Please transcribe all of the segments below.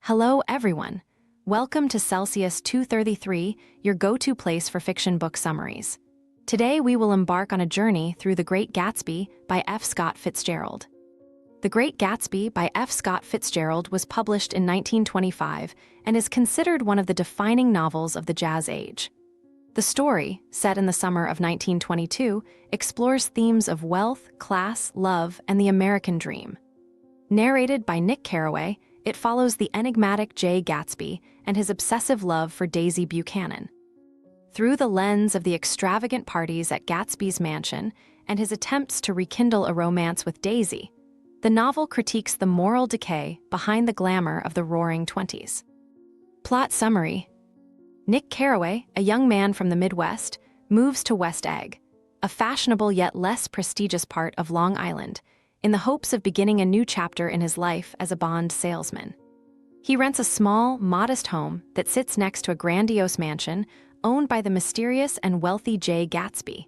Hello, everyone. Welcome to Celsius 233, your go-to place for fiction book summaries. Today, we will embark on a journey through The Great Gatsby by F. Scott Fitzgerald. The Great Gatsby by F. Scott Fitzgerald was published in 1925 and is considered one of the defining novels of the Jazz Age. The story, set in the summer of 1922, explores themes of wealth, class, love, and the American dream. Narrated by Nick Carraway, it follows the enigmatic Jay Gatsby and his obsessive love for Daisy Buchanan. Through the lens of the extravagant parties at Gatsby's mansion and his attempts to rekindle a romance with Daisy, the novel critiques the moral decay behind the glamour of the Roaring Twenties. Plot summary: Nick Carraway, a young man from the Midwest, moves to West Egg, a fashionable yet less prestigious part of Long Island, in the hopes of beginning a new chapter in his life as a bond salesman. He rents a small, modest home that sits next to a grandiose mansion owned by the mysterious and wealthy Jay Gatsby,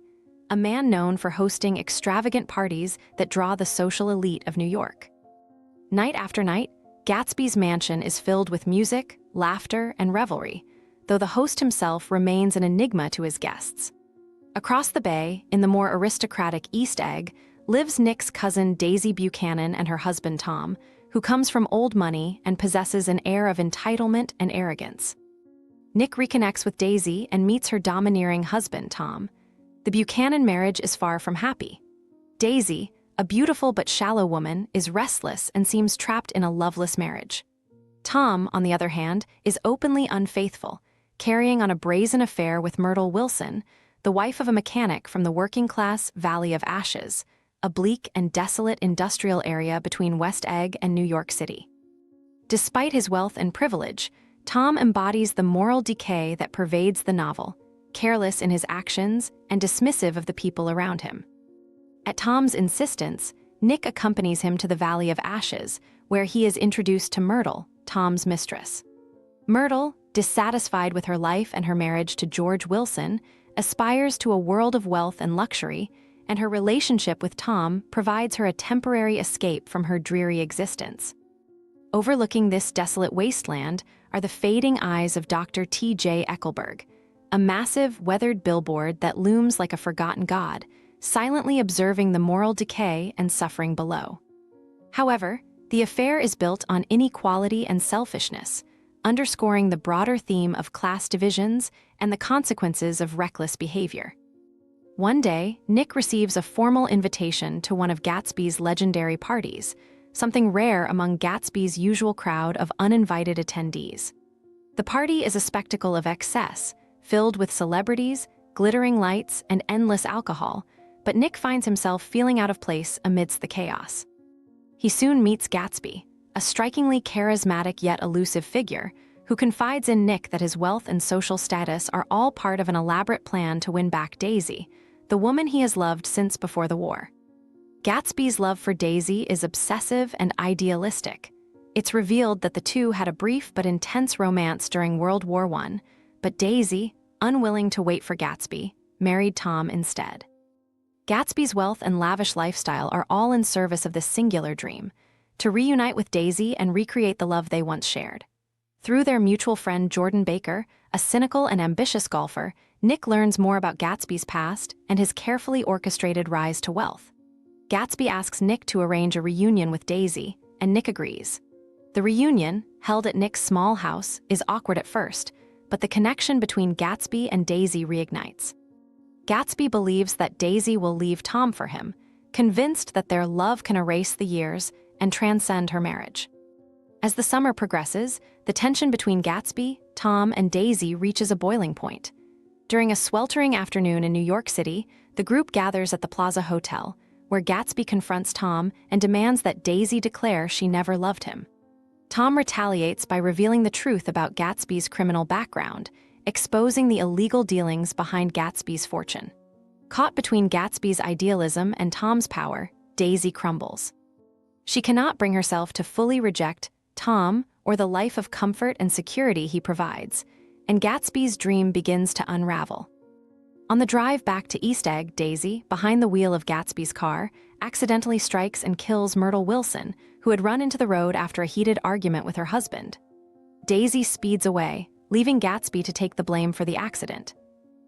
a man known for hosting extravagant parties that draw the social elite of New York. Night after night, Gatsby's mansion is filled with music, laughter, and revelry, though the host himself remains an enigma to his guests. Across the bay, in the more aristocratic East Egg, lives Nick's cousin Daisy Buchanan and her husband Tom, who comes from old money and possesses an air of entitlement and arrogance. Nick reconnects with Daisy and meets her domineering husband Tom. The Buchanan marriage is far from happy. Daisy, a beautiful but shallow woman, is restless and seems trapped in a loveless marriage. Tom, on the other hand, is openly unfaithful, carrying on a brazen affair with Myrtle Wilson, the wife of a mechanic from the working-class Valley of Ashes, a bleak and desolate industrial area between West Egg and New York City. Despite his wealth and privilege, Tom embodies the moral decay that pervades the novel, careless in his actions and dismissive of the people around him. At Tom's insistence, Nick accompanies him to the Valley of Ashes, where he is introduced to Myrtle, Tom's mistress. Myrtle, dissatisfied with her life and her marriage to George Wilson, aspires to a world of wealth and luxury, and her relationship with Tom provides her a temporary escape from her dreary existence. Overlooking this desolate wasteland are the fading eyes of Dr. T.J. Eckelberg, a massive, weathered billboard that looms like a forgotten god, silently observing the moral decay and suffering below. However, the affair is built on inequality and selfishness, underscoring the broader theme of class divisions and the consequences of reckless behavior. One day, Nick receives a formal invitation to one of Gatsby's legendary parties, something rare among Gatsby's usual crowd of uninvited attendees. The party is a spectacle of excess, filled with celebrities, glittering lights, and endless alcohol, but Nick finds himself feeling out of place amidst the chaos. He soon meets Gatsby, a strikingly charismatic yet elusive figure, who confides in Nick that his wealth and social status are all part of an elaborate plan to win back Daisy, the woman he has loved since before the war. Gatsby's love for Daisy is obsessive and idealistic. It's revealed that the two had a brief but intense romance during World War I, but Daisy, unwilling to wait for Gatsby, married Tom instead. Gatsby's wealth and lavish lifestyle are all in service of this singular dream, to reunite with Daisy and recreate the love they once shared. Through their mutual friend Jordan Baker, a cynical and ambitious golfer, Nick learns more about Gatsby's past and his carefully orchestrated rise to wealth. Gatsby asks Nick to arrange a reunion with Daisy, and Nick agrees. The reunion, held at Nick's small house, is awkward at first, but the connection between Gatsby and Daisy reignites. Gatsby believes that Daisy will leave Tom for him, convinced that their love can erase the years and transcend her marriage. As the summer progresses, the tension between Gatsby, Tom, and Daisy reaches a boiling point. During a sweltering afternoon in New York City, the group gathers at the Plaza Hotel, where Gatsby confronts Tom and demands that Daisy declare she never loved him. Tom retaliates by revealing the truth about Gatsby's criminal background, exposing the illegal dealings behind Gatsby's fortune. Caught between Gatsby's idealism and Tom's power, Daisy crumbles. She cannot bring herself to fully reject Tom or the life of comfort and security he provides, and Gatsby's dream begins to unravel. On the drive back to East Egg, Daisy, behind the wheel of Gatsby's car, accidentally strikes and kills Myrtle Wilson, who had run into the road after a heated argument with her husband. Daisy speeds away, leaving Gatsby to take the blame for the accident.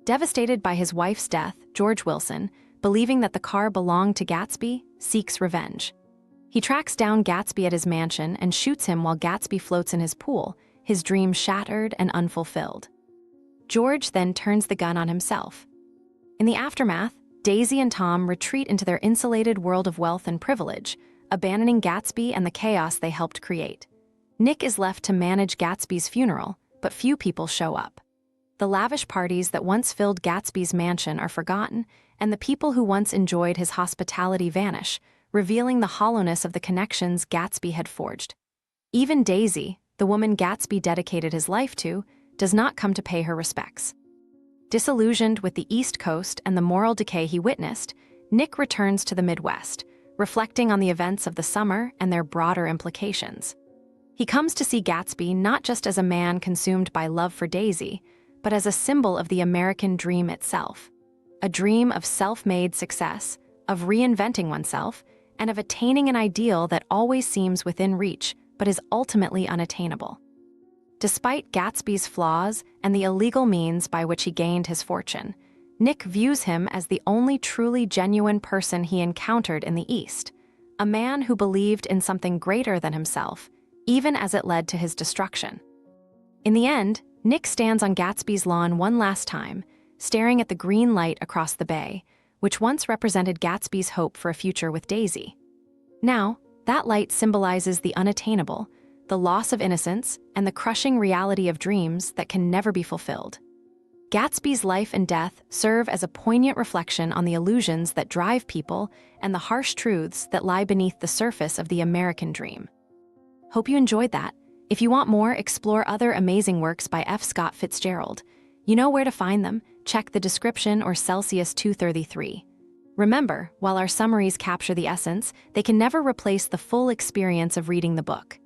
Devastated by his wife's death, George Wilson, believing that the car belonged to Gatsby, seeks revenge. He tracks down Gatsby at his mansion and shoots him while Gatsby floats in his pool, his dream shattered and unfulfilled. George then turns the gun on himself. In the aftermath, Daisy and Tom retreat into their insulated world of wealth and privilege, abandoning Gatsby and the chaos they helped create. Nick is left to manage Gatsby's funeral, but few people show up. The lavish parties that once filled Gatsby's mansion are forgotten, and the people who once enjoyed his hospitality vanish, revealing the hollowness of the connections Gatsby had forged. Even Daisy, the woman Gatsby dedicated his life to, does not come to pay her respects. Disillusioned with the East Coast and the moral decay he witnessed, Nick returns to the Midwest, reflecting on the events of the summer and their broader implications. He comes to see Gatsby not just as a man consumed by love for Daisy, but as a symbol of the American dream itself. A dream of self-made success, of reinventing oneself, and of attaining an ideal that always seems within reach but is ultimately unattainable. Despite Gatsby's flaws and the illegal means by which he gained his fortune, Nick views him as the only truly genuine person he encountered in the East, a man who believed in something greater than himself, even as it led to his destruction. In the end, Nick stands on Gatsby's lawn one last time, staring at the green light across the bay, which once represented Gatsby's hope for a future with Daisy. Now, that light symbolizes the unattainable, the loss of innocence, and the crushing reality of dreams that can never be fulfilled. Gatsby's life and death serve as a poignant reflection on the illusions that drive people and the harsh truths that lie beneath the surface of the American dream. Hope you enjoyed that. If you want more, explore other amazing works by F. Scott Fitzgerald. You know where to find them. Check the description or Celsius 233. Remember, while our summaries capture the essence, they can never replace the full experience of reading the book.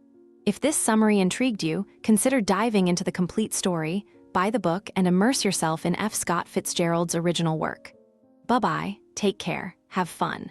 If this summary intrigued you, consider diving into the complete story, buy the book, and immerse yourself in F. Scott Fitzgerald's original work. Bye-bye, take care, have fun.